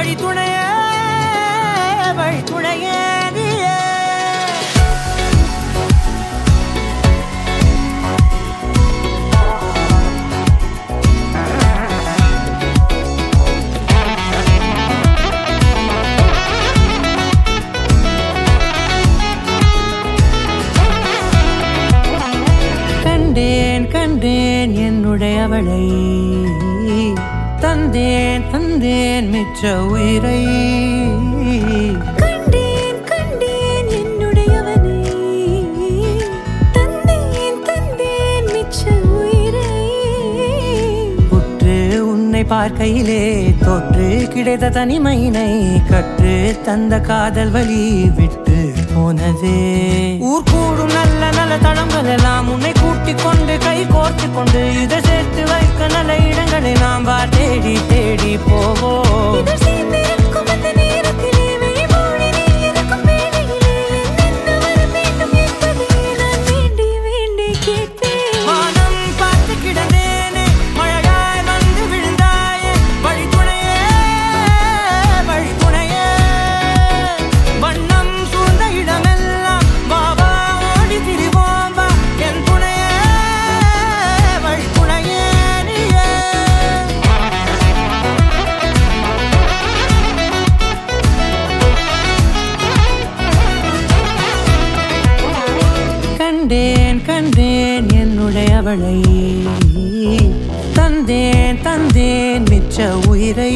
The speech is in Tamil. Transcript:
வழித்துணையே வழித்துணையே கண்டேன் கண்டேன் என்னுடைய அவளை தந்தேன் தந்தேன் மிச்ச உயிரை கண்டேன் கண்டேன் என்னுடையவனை தந்தேன் தந்தேன் மிச்ச உயிரை உற்று உன்னை பார்க்கையிலே தொற்று கிடைத்த தனிமையினை கற்று தந்த காதல் வழி விட்டு போனதே ஊர் கூடும் நல்ல நல்ல தளங்கள் எல்லாம் உன்னை கூட்டிக் கொண்டு கை கோர்த்து கொண்டு இதை சேர்த்து வைக்க நல்ல இடங்களை நாம் தேடி தேடி போவோம் கண்டேன் கண்டேன் என்னுடைய அவளை தந்தேன் தந்தேன் மிச்ச உயிரை